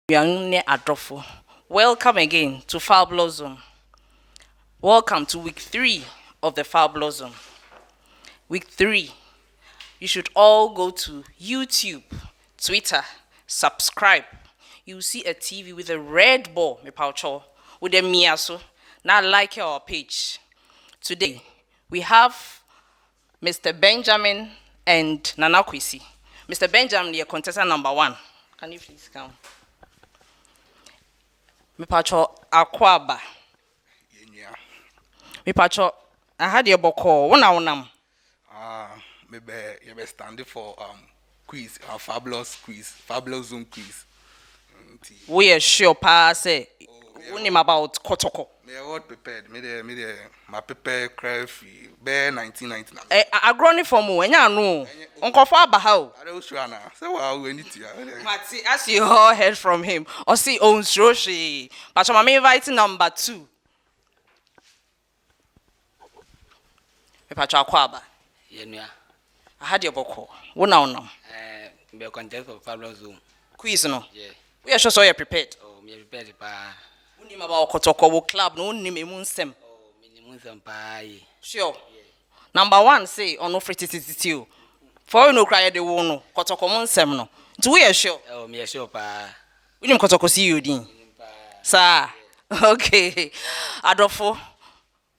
Young Adrofo. Welcome again to Foul Blossom. Welcome to week 3 of the Foul Blossom. Week 3. You should all go to YouTube, Twitter, subscribe. You see a TV with a red ball, with a miaso. Now like our page. Today, we have Mr. Benjamin and Nana Kwesi. Mr. Benjamin, your contestant number 1. Can you please come? Mipacho Akwaba. Mipacho, I had your boko. Wonam. Maybe you standing for quiz, fabulous quiz, fabulous Zoom quiz. We are sure pass say. Unim about Kotoko. Me what prepared. Me my prepare cry free. Bear 1999. I grown it for more. Enya no. Uncle Faba how? I don't sure now. So wow, we need to. Mati, as you all heard from him, or see owns Roshi. But I'm inviting number 2. Mipacho Akwaba. Yenua. I had your boko. Wonam. Be contest for fabulous Zoom. Quiz no. Yeah. We are sure so you're prepared. Oh, me prepared pa. Unim about Kotoko club no unim emunsem. Oh, minimum some pa. Sure. Number 1 say ono fritititio. For you no cry the wono Kotoko munsem no. Do we are sure? Oh, me sure pa. Unim Kotoko see you din. Sir. Okay. Adolfo,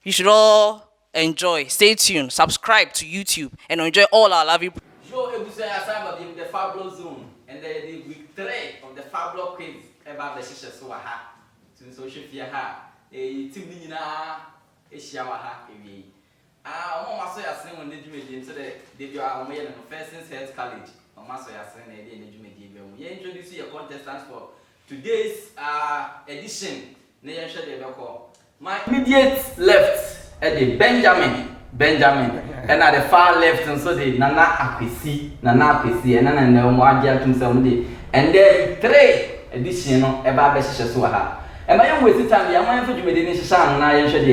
you should all enjoy. Stay tuned. Subscribe to YouTube and enjoy all our lovely. Show Ebusa assignment the fabulous Zoom and the week 3 of the fabulous quiz about the shisha so ha. To social fear ha. A team nina a shower ha. I'm also asking when they do me so that they are on the first health college. I'm also asking they didn't make it. We introduce your contestants for today's edition. My immediate left at the Benjamin, and at the far left and so the Nana Akwesi, and then the Mwadia to somebody, and then 3 edition about the Shasuaha. And my own way time, the amount of you made in Shan, I should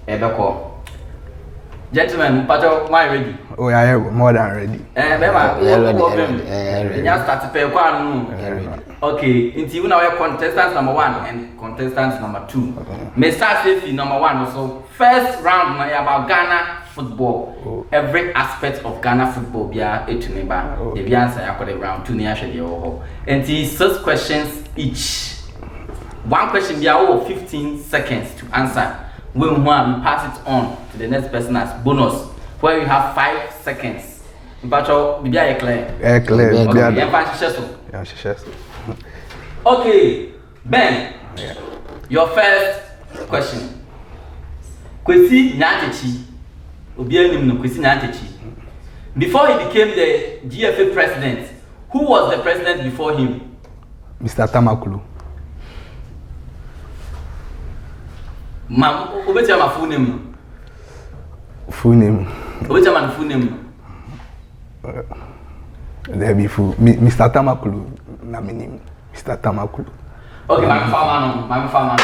Ebeko. Gentlemen, but why ready? Oh, I am more than ready. Just start to pay one. Okay, into you now contestants number 1 and contestants number 2. May start with number 1 also. First round now about Ghana football. Every aspect of Ghana football be a to neighbor. The answer I got round 2 near the and 6 questions each. One question be 15 seconds to answer. When we pass it on to the next person as bonus, where you have 5 seconds. But be clear. Okay, Ben. Yeah. Your first question. Kwesi Nyantechi. Kwesi Nyantechi. Before he became the GFA president, who was the president before him? Mr. Tamakulu. Ma'am, what's your full name? Full name. What's your full name? There be full. Mr. Tamakulu. Na my name. Mr. Tamakulu. Okay, my farmer.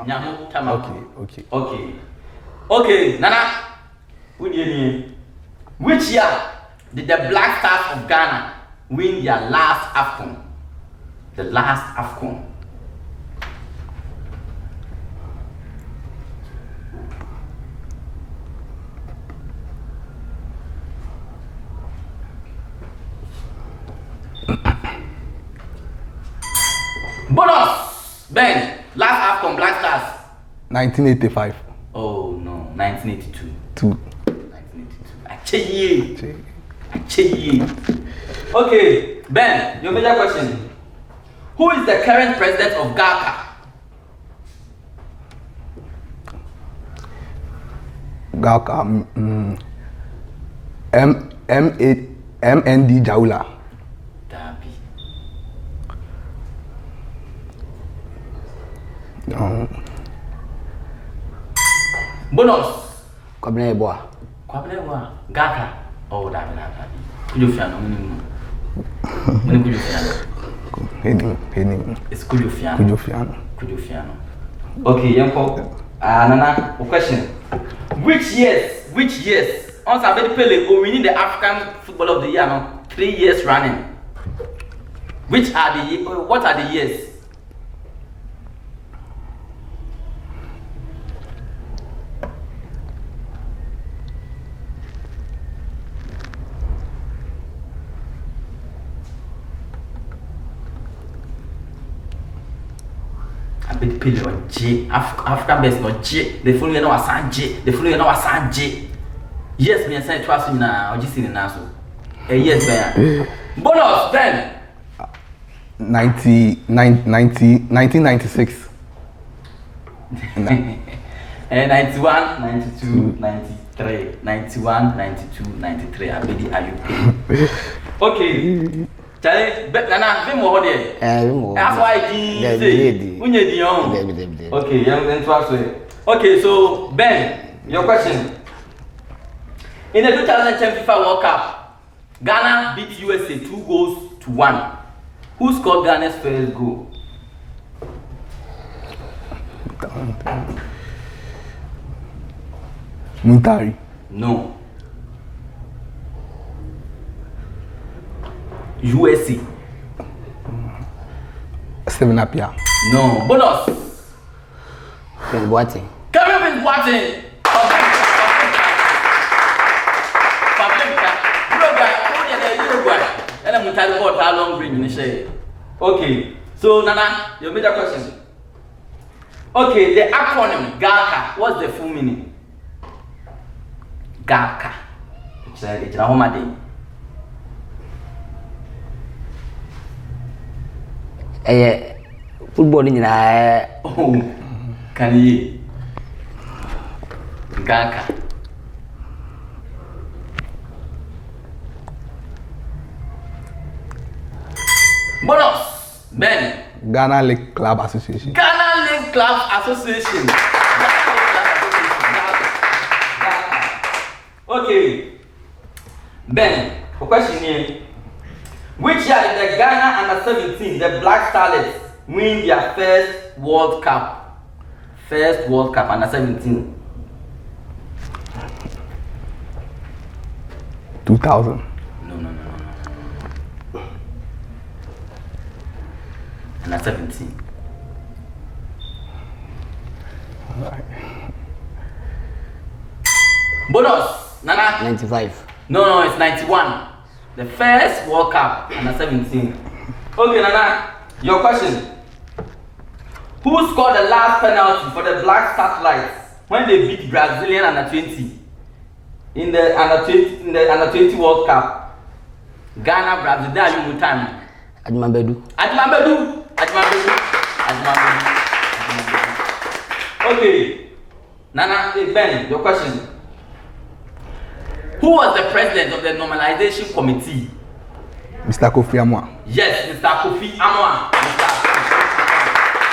Nyamu Tamakulu. Okay, Nana. Which year did the Black Stars of Ghana win their last AFCON? The last AFCON. Bonus! Ben, last AFCON Black Stars. 1985. Oh no, 1982. 1982. Acheye. Okay, Ben, your major question. Who is the current president of GACA? GACA. MND Jaula. Dabi. No. Bonus. Kwabena Eboa. GACA. Oh, Dabi. Kujofiano, Mini Kujofiano. It's Kujofiano. Okay, Yanko. Nana, a question. Which years? On Sabedi Pele, winning the African Football of the Year, 3 years running. Which are the what are the years? A bit pillar J. African base no J. The full year no was J. The full year no was J. Yes, me and say trust me now. I just seen it now so. Yes, man. Bonus then. 1996. 91, 92, 93, 91, 92, 93. I believe are you paying? Okay. Charlie, Nana, be more there. That's why he say. Okay, young then trust me. Okay, so Ben, your question. In the 2010 FIFA World Cup, Ghana beat USA 2-1. Who scored Ghana's first goal? Muntari. No. USA. Steven Appiah. No. Bonus. Ben Boateng. Kevin Boateng. And I'm tired about how long bring you share. Okay, so Nana, your major question. Okay, the acronym GACA, what's the full meaning? GACA. It's a home day. Football in Oh, can you? GACA. Bonus, Ben. Ghana League Club Association. Ghana League Club Association. Okay. Ben, for question here. Which year did the Ghana under-17, the Black Starlets, win their first World Cup? First World Cup under-17. 2000. No. Under-17. Right. Bonus, Nana. 95. No, it's 91. The first World Cup under-17. Okay, Nana, your question. Who scored the last penalty for the Black Satellites when they beat Brazilian under-20 in the under-20 World Cup? Ghana, Brazil, there you Mutani. Adjumambedu. Okay. Nana, Ben, your question. Who was the president of the normalization committee? Mr. Kofi Amwa. Yes, Mr. Kofi Amwa. Mr.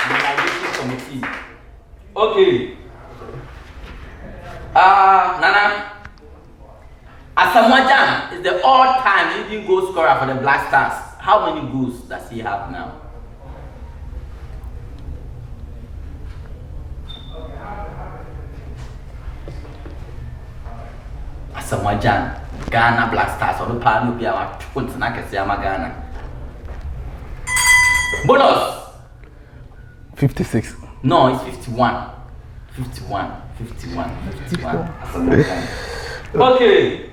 Normalization committee. Okay. Nana. Asamoah Gyan is the all-time leading goal scorer for the Black Stars. How many goals does he have now? Asamoah Gyan, Ghana Black Stars. Or the part of Ghana. Bonus. 56. No, it's 51. 51. Asamoah Gyan. Okay.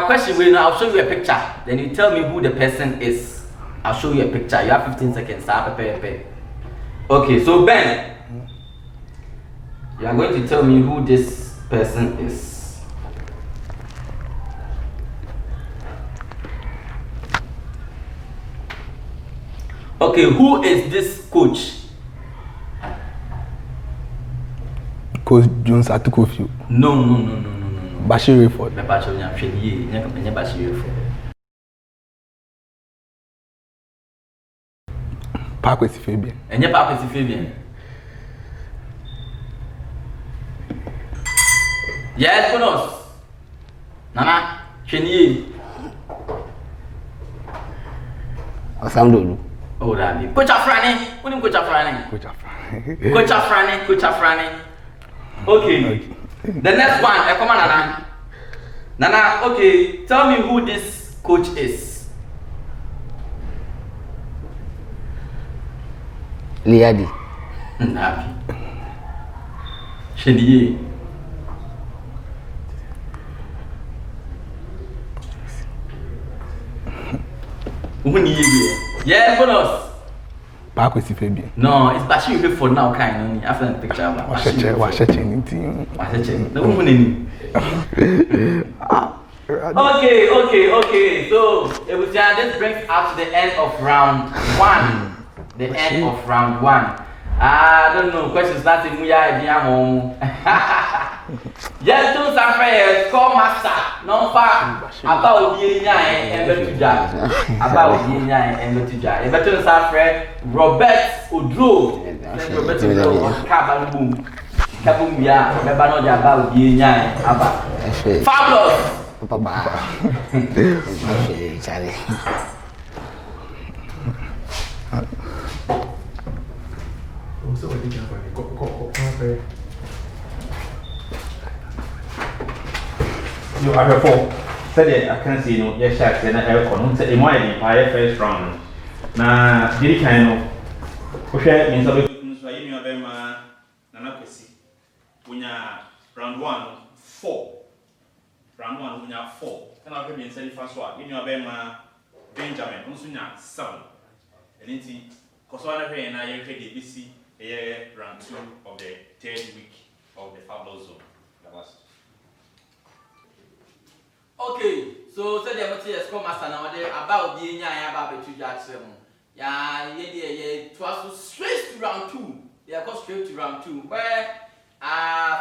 Question will now I'll show you a picture. Then you tell me who the person is. I'll show you a picture. You have 15 seconds. Okay, so Ben, you are going to tell me who this person is. Okay, who is this coach? Coach Jones Atukofi. No. Bashir Rayford. Parkwesi Fabian. Yes, bonus. Nana, Chenye. Osamdolu. Oh, Rabbi. Coach Afrani. What is Coach Afrani? Coach Afrani. Okay. The next one, come on, Nana, okay, tell me who this coach is. Liadi. Happy. Shady. Yeah, bonus. Back with Fabian. No, it's Bashi you for now, kind of. After the picture, What's your team? No one. Okay. So, this brings us to the end of round 1. The end of round 1. I don't know. Questions nothing. We are yes, do something. Score master. No far. About the and about the and the better something. Robert Udro. Robert Udro. Kabum ya. Remember not about the about. Fabulous. Papa. Charlie. You are for said I can see no yes shacks and I have on said in my first round. Na did kind of push means of it you have Nana Kwesi. Round 1 4. Round 1 we have 4. Can I be said first one? In your Benjamin, Unsunya 7. And indeed, Koswana and I have ABC round 2 of the 3rd week of the Fabulous Zone. That was okay, so say the material score master now about the about the judge. Yeah, straight to round 2. They are straight to round 2. Where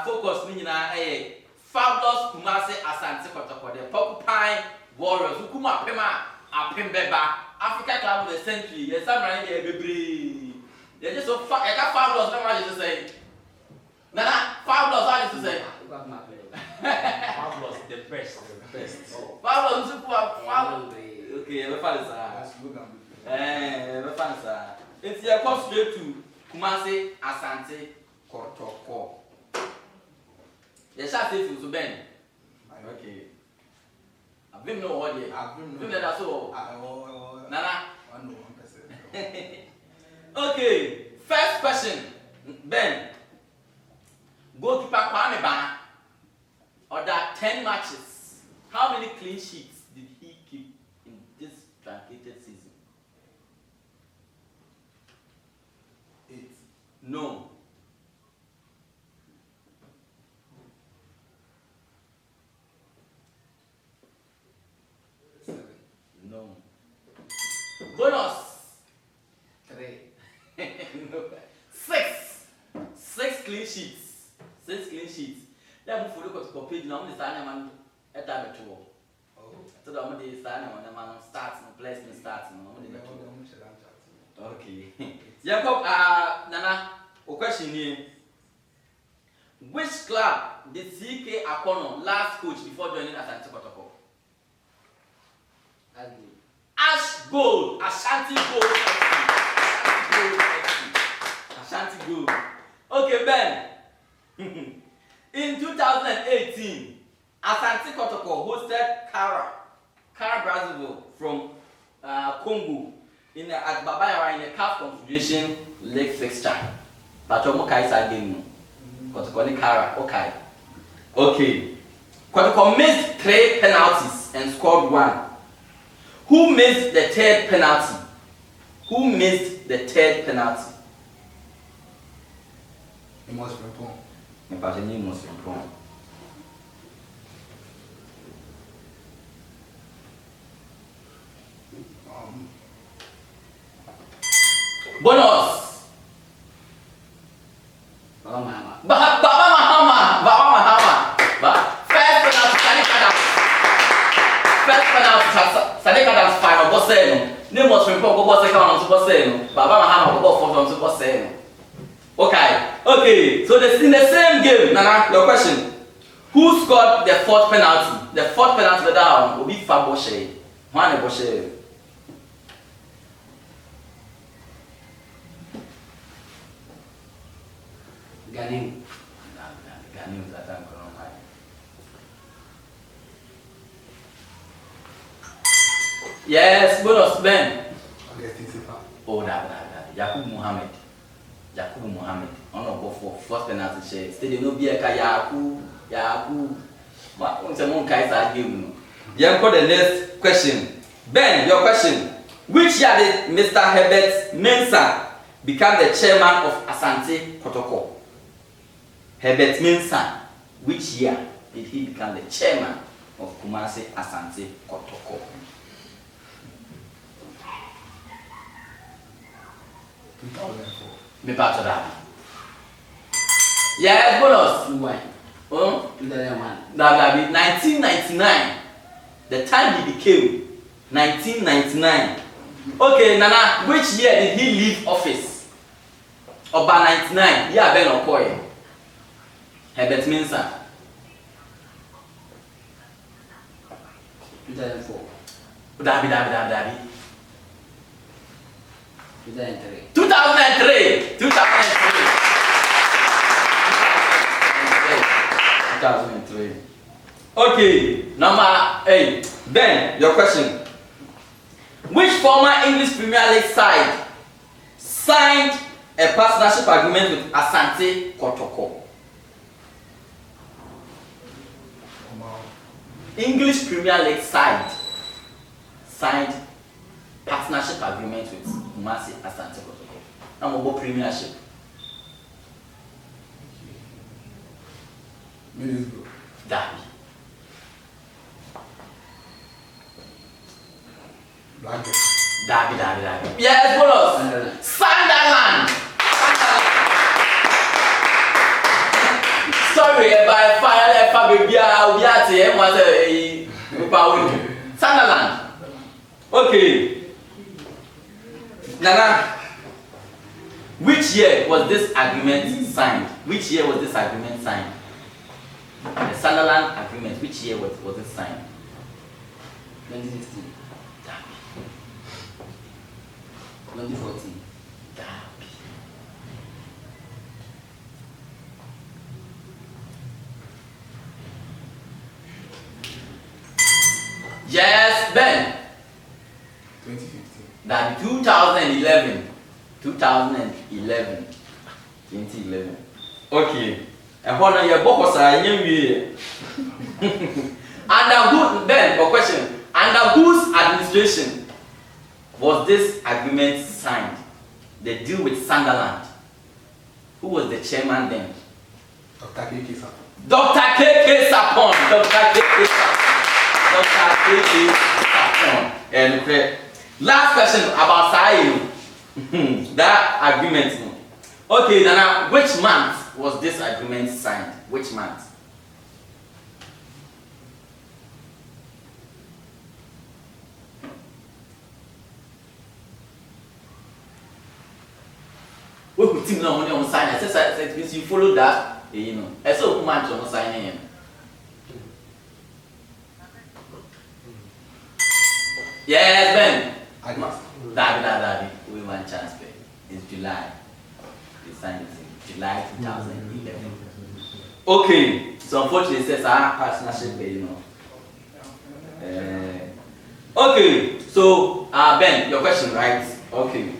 focus Fabulous Kumasi Asante Kotoko, the Porcupine Warriors, who come up Pembeba, Africa Club of the Century. Yes, I'm running here. They're just so fabulous. No one is to say. Nana, fabulous. What is to say? Fabulous, the best. Fabulous, fabulous. Okay, we're fine, sir. We're fine, sir. It's your cost straight to Kumasi Asante Kotoko. The shot is to Ben. Okay. I've been no idea. I've been that so. Nana. Okay. First question. Ben. Goalkeeper Kwame Bana. Order 10 matches. How many clean sheets did he keep in this truncated season? 8. No. 7. No. Bonus. 3. No. 6. 6 clean sheets. 6 clean sheets. Then we follow to page now. We start man at that better. So that we start now. The man starts and placement starts now. Okay. Jacob, Nana, a question here. Which club did CK Akono last coach before joining Asante Kotoko? Ash Gold, Ashanti Gold. Ashanti Gold. Okay, Ben. In 2018, Asante Kotoko hosted Kara Brazzaville from Congo at Babayara in the CAF Confederation League fixture. Patromo Kaisa game. Kotoko ni Kara. Okay. Okay. Kotoko missed 3 penalties and scored 1. Who missed the 3rd penalty? Who missed the 3rd penalty? It must be wrong. Bonus. Baba Mahama. First penalty, Sadiq Adams final. What's saying? Name was from What's saying? Baba Mahama what's saying? Okay. So in the same game, Nana, your question. Who scored the 4th penalty? The 4th penalty down will be Faboshe. Juan Boshe. Ganim is that time. Yes, bonus Ben. Augustine Sipa. Oh, that. Yakub Mohammed. On for first penalty share. Stadium no be a Yakub. What on some guys game. Yeah, for the next question. Ben, your question. Which year did Mr. Herbert Mensah become the chairman of Asante Kotoko? Herbert Mensah. Which year did he become the chairman of Kumasi Asante Kotoko? 2004. Me part of that. Yes, bonus. Why? Oh, 2001. that be 1999. The time he became 1999. Okay, Nana, which year did he leave office? About 99. Yeah, Ben Okoye. Herbert Mensah. 2004. Dabi. 2003. 2003. 2003. Okay, number 8. Ben, your question. Which former English Premier League side signed a partnership agreement with Asante Kotoko? English Premier League side signed partnership agreement with Kumasi Asante Kotoko. Now we go Premiership. Middlesbrough. Derby. Blanket. Derby. Yes, bonus. Sunderland. Sorry, by fire, baby, we are here. Was a Sunderland. Okay. Nana, which year was this agreement signed? The Sunderland agreement. Which year was it signed? 2016. 2014. Yes, Ben. 2015. That 2011. 2011. Okay. And what are your books are you? Under who, Ben, for question. Under whose administration was this agreement signed? The deal with Sunderland. Who was the chairman then? Dr. K.K. Sapon. Dr. K.K. Sapon. And last question about Sayo. That agreement. Okay, Nana, which month was this agreement signed? Which month? We could team now on sign. It means you follow that, you know. And so who month on signing? Yes, Ben. August. David. We want chance, Ben. It's July. They signed it in July 2011. Okay. So unfortunately, it says our partnership, you know. Okay. So, Ben, your question, right? Okay.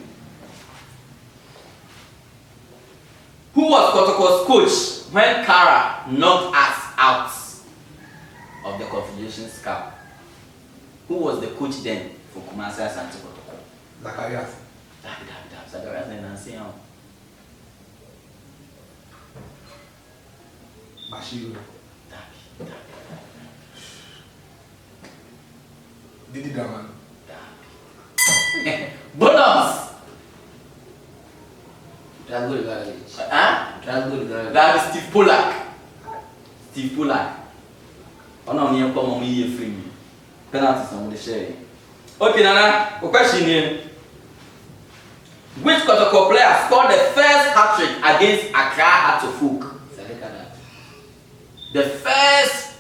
Who was Kotoko's coach when Kara knocked us out of the Confederations Cup? Who was the coach then for Kumasi Asante Kotoko? Zacharias. Zacharias and Nancy. Bashiru. Didi Daman. Bonus! Tragul Garage. That is Steve Pollack. Oh no, you come on me free. Penalties on the share. Okay, Nana, a question here. Which Kotoko player scored the first hat-trick against Accra Hearts of Oak? The first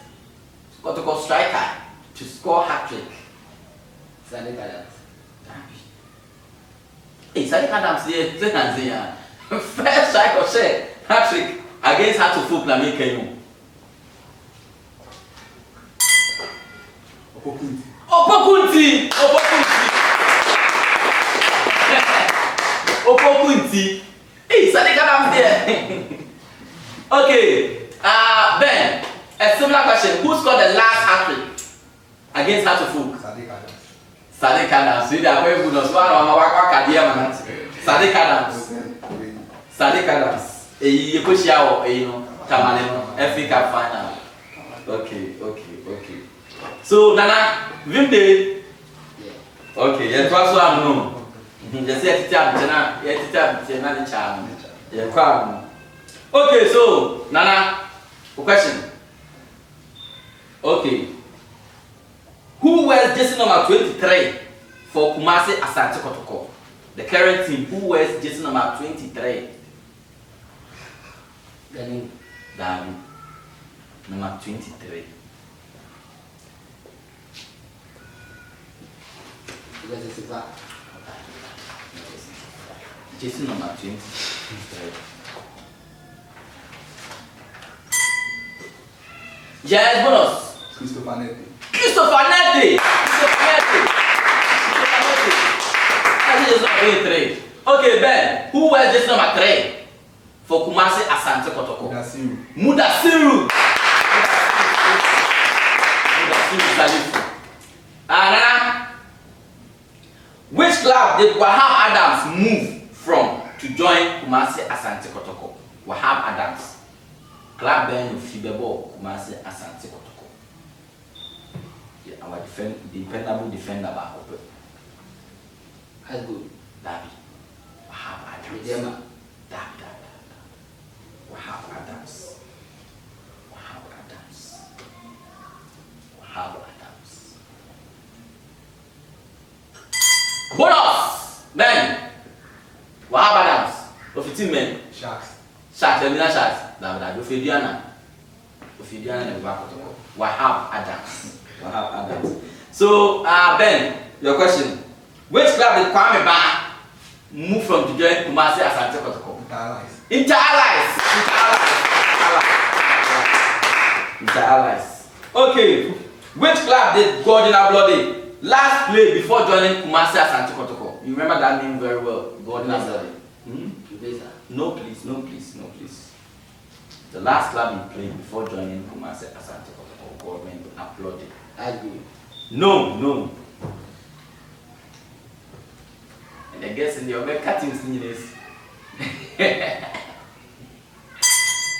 Kotoko striker to score hat-trick. Hey, Sadiq Adams here. First striker share hat-trick against Hearts of Oak. Opokunti. Opokunti. Hey, Sadiq Adams there. Okay. Ben, a similar question. Who scored the last hat-trick against Hartlepool? Sadiq Adams. See, they are very good. Sadiq Adams. Sadiq Adams. You push out, Tamale, FA Cup final. Okay. So, Nana, Vimde. Okay, yes, what's one no? Just yet to charm. Okay, so, Nana, a question. Okay. Who wears jersey number 23 for Kumasi Asante Kotoko? The current team, who wears jersey number 23? Dami. Number 23. Jersey number 23. Yes, bonus. Christopher Nete. Okay, Ben. Who wears this number 3 for Kumasi Asante Kotoko? Mudasiru Salifu. Nana, which club did Wahab Adams move from to join Kumasi Asante Kotoko? Wahab Adams. Club Ben Fibebo Kumasi Asante Kotoko. Yeah, our dependable defender back up. That's good. Dabi. Wahab Adams. Dabi. Wahab Adams. Bonus! Men! Wahab Adams. Of 15 men. Sharks. Terminal Sharks. Dabi. Ofidiana Wahab Adams. So, Ben, your question. Which club did Kwame Ba move from to join Kumasi Asante Kotoko? Inter Allies. Okay. Which club did Gordon Ablode last play before joining Kumasi Asante Kotoko? You remember that name very well, Gordon Ablode. No, please. The last club he played before joining Kumasi Asante Kotoko, Gordon Ablode. No. And I guess in the other cutting scenes.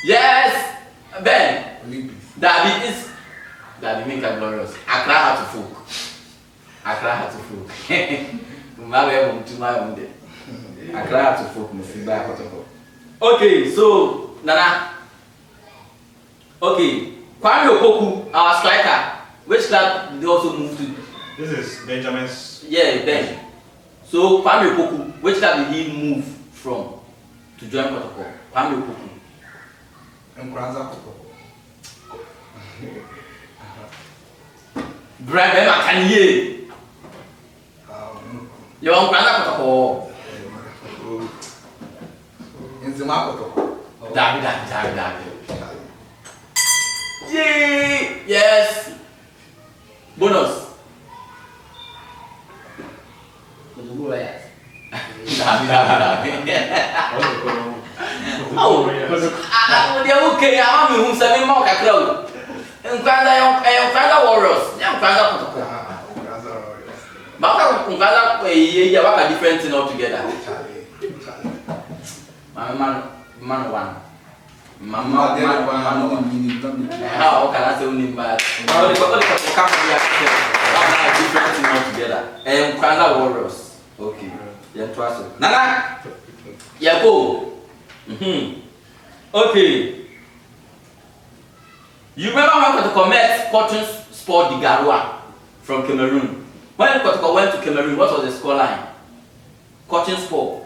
Yes, Ben. Olympics. Dabi Minka Glorious. Accra Hartlepool. Accra Hartlepool. Okay, so Nana. Okay, Kwame Opoku, our striker. Which club did they also move to? This is Benjamin's. Yeah, Ben. So Kwame Opoku, which club did he move from to join Kotoko? Kwame Opoku. Brian Makanye. You want Nkranza Kotoko? Dabi. Yay! Yes. Bonus. Oh, okay. I'm who 7 more crowd. Nkranza Warriors. Nkranza Kotoko. But Nkranza work a different thing altogether. Man one. Mama, how can I say only bad? Different thing altogether. Nkranza Warriors. Okay. Nana. Yako. Okay. You remember when Kotoko met Cotton Sport de Garoua from Cameroon? When Kotoko went to Cameroon, what was the scoreline? Cotton Sport.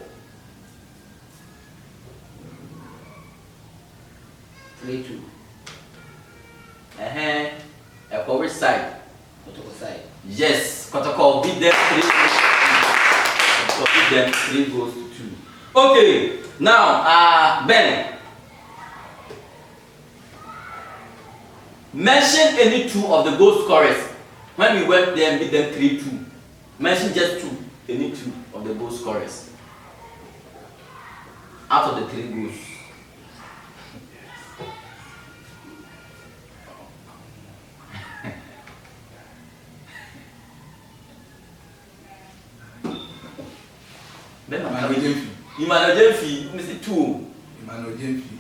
3-2. Which side? Kotoko side. Yes, Kotoko beat them 3 goals to 2. Okay, now Ben. Mention any 2 of the goal scorers When we went there and beat them 3-2, mention just 2, they need 2 of the goal scorers. Out of the 3 goals. Emmanuel Jemfi, Mr. 2. Emmanuel Jemfi,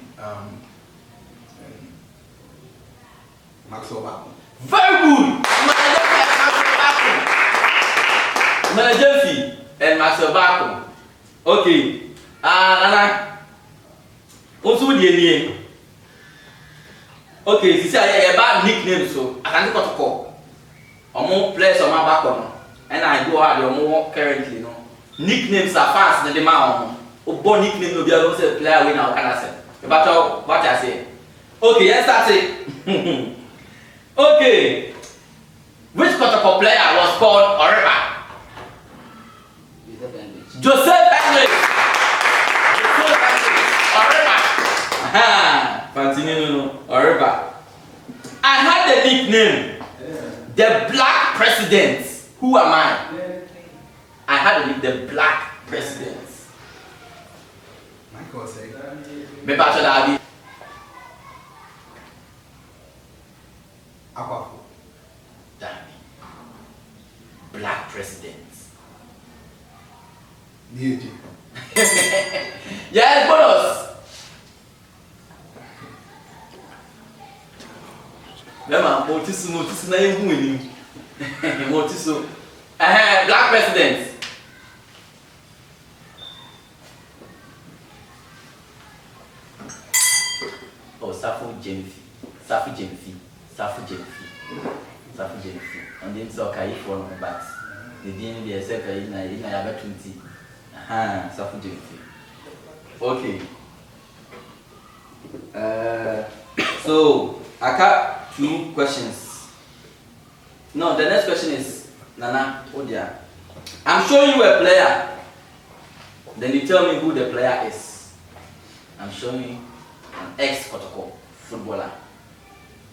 Maxwell Bako. Very good! Emmanuel Jemfi and Maxwell Bako. Okay. Nana. Also the name. Okay, this is a bad nickname, so I can't got to call. More players on my back on. And I go out the more currently, no. Nicknames are fast than the man. Oh, born nickname no be able to player win our can I say. But what I say. Okay, let's start it. Okay. Which Kotoko player was called Oriba? Joseph Henry. Oriba. Aha. Continue, Oriba. I had the nickname, the Black President. Who am I? I had the Black President. Michael said. Me pacho Davi. Aquafo. Davi. Black President. DAG. Yes, bonus. Remember, motisu na ehu eni. Motisu. Black President. Oh, Safu Jemfi. On the inside, I for no but the DNA be a second in a have 20. Safu Jemfi. Okay. So I got 2 questions. No, the next question is Nana, oh dear. I'm showing you a player. Then you tell me who the player is. I'm showing you an ex-Kotoko footballer.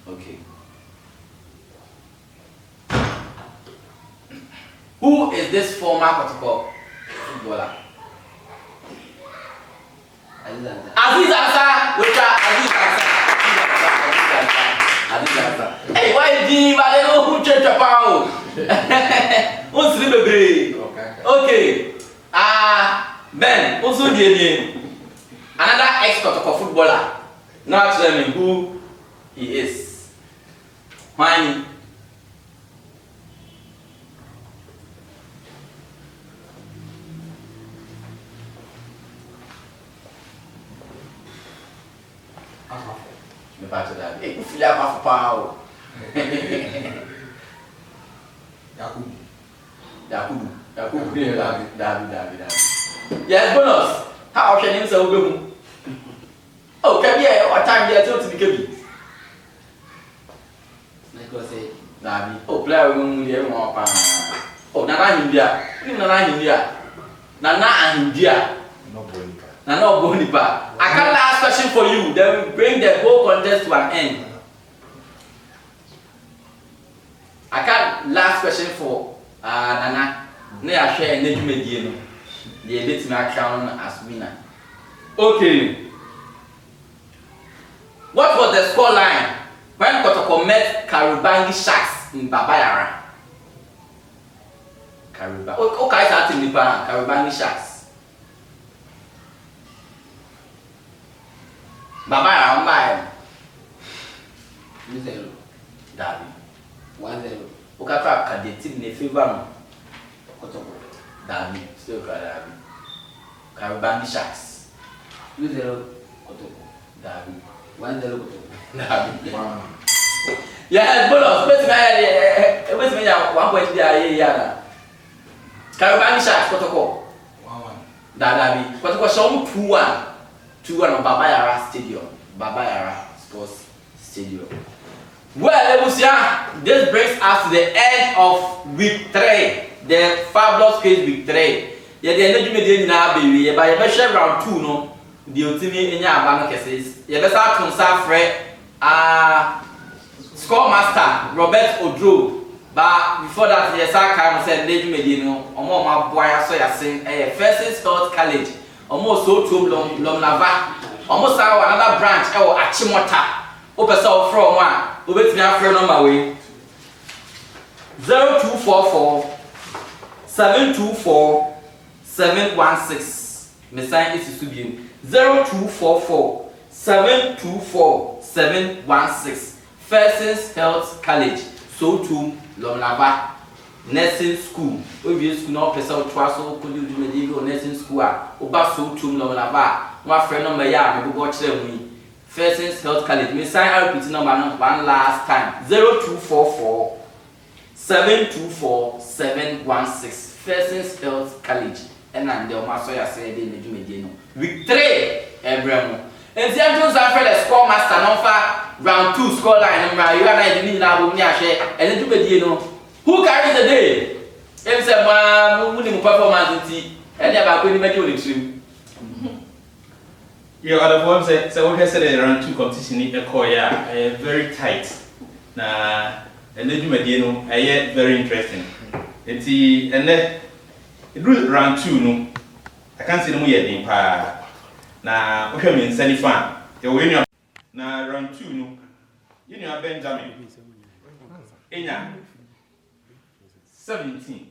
Okay. Who is this former Kotoko footballer? Aziz Ansah. Which are Aziz Ansah. Hey, why did you know who changed your power? What's the baby? Okay. Ben, also the another ex-Kotoko footballer. Now tell me who he is. Why? Me pacho Davi. Hey, you feel like power. Yakubu. Davi. Yes, bonus. How option him so go. Oh, can be what time there to be kebi. Michael said. Davi. Oh, player we go there mo pa. Oh, Nana Hindia. Nana Hindia. Nana Bonipa. I got last question for you. Then we bring the whole contest to an end. I got last question for Nana. Ne I share and you may no. The bit me crown as winner. Okay. What was the score line when Kotoko met Kariobangi Sharks in Babayara? Okay, that's in the Kariobangi Sharks. Babayara, Mbaye. 2-0. Davi. 1-0. Okatra kadeti ne favor no. Kotoko. Davi, still Davi. Kariobangi Sharks. 2-0. Kotoko. Davi. 1-0 Kotoko. Davi. Wow. Yeah, bonus. Wait me ya 1 point there ya. Kariobangi Sharks Kotoko. 1-1. Davi. Kotoko show 2-1. 2-1 on Babayara Stadium. Babayara Sports Stadium. Well, Ebusia, this brings us to the end of week 3. The Fabulous Quiz week 3. Yeah, the energy media now baby. Yeah, but you share round 2 no. The ultimate in your bank cases. Yeah, let's start from Safre. Score master Robert Odro. But before that, yes, I can say Lady Medino, or more my boy, so I sing a First Health College, almost so to Lom Lava, almost another branch, or Achimota, open so from one, who bet me a friend on my way. 0244 724 716. My sign is to be 0244 724 716. First Health College, so to Lomlaba nursing school. We school now person so could you do nursing school oba so to Lomlaba. One friend number ya me go chere me. First Health College. Me sign I repeat number one last time. 0244 724 716. First Health College. And then the master ya say dey medjumedie no. Week 3 Abraham. And the Jones are the score master no round 2 score line number you and I didn't know share and then do no. Who carries the day? If some winning performance and never going to make you extreme. Yeah, other ones say so we said around 2 competition in a very tight. Na and then you very interesting. It's and then it round 2 no. I can't see no yet in pa. Na okay me nsani fan e wo enu na round 2 no enu Benjamin enya 17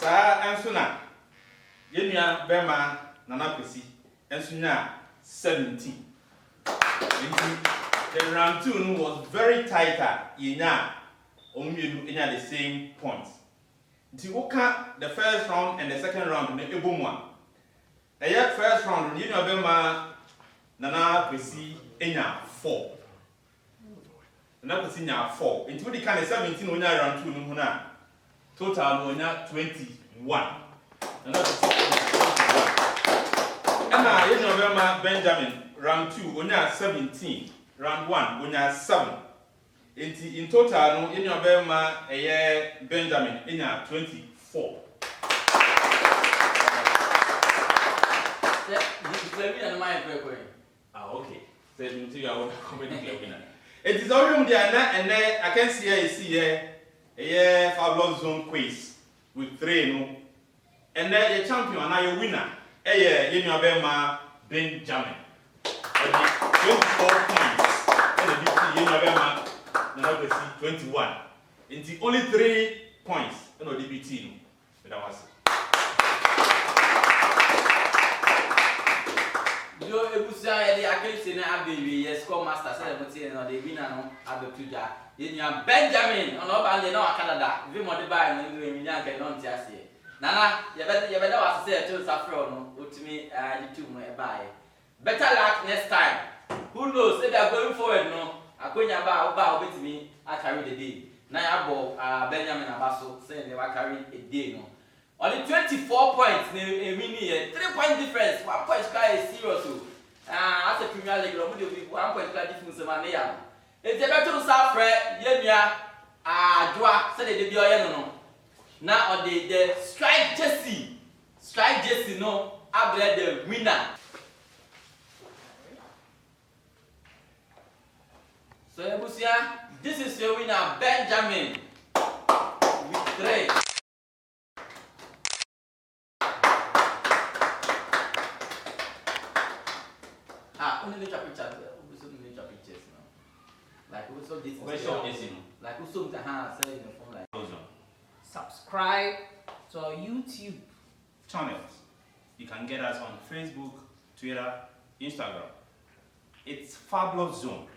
sa ansuna enu Bema Nana Kwesi ensunya 17 the round 2 no was very tighter enya omuelu enya the same points. The first round and the second round ne ebomwa. The first round you know Bema Nana Kwesi enya 4. Nana Kwesi nya 4. Into the kind of 17 onya round 2 no na. Total onya 21. Nana Kwesi 21. And you know Bema Benjamin round 2 onya 17. Round 1 onya 7. In total, no, in your Bema, Benjamin, in 24. Okay. So you see, I will comment on it is all room there, and then I can see a Fabulous Zone quiz with 3, no, and then a champion and a winner, in your Bema, Benjamin. 24 points, and a in your Bema. 21. It's only 3 points. No DBT. That was Yo ebusia e dey akese na abewi yes score master say dem tie no dey winner no abetuja. Yenya Benjamin ono ba le na Canada. Vi mo de ba no nwi nya ke no ntia se. Nana ye be da was say to safro no otimi YouTube no e ba ye. Better luck next time. Who knows if they are going forward no Akonya ba obetimi a carry the day. Na ya bo Benjamin Abaso say they will carry a day no. Only 24 points ne mini 3-point difference. 1 point is serious o. As a Premier League no dey 1 point difference ma ne ya. E dey better to safre ye nua adwoa say they dey oye no. Na on the strike jersey no abre the winner. So Ebusia, this is your winner, Benjamin, with 3. Only nature pictures. Also nature pictures now. Like also this. Like also say in the phone like. Subscribe to our YouTube channels. You can get us on Facebook, Twitter, Instagram. It's Fabulous Zone.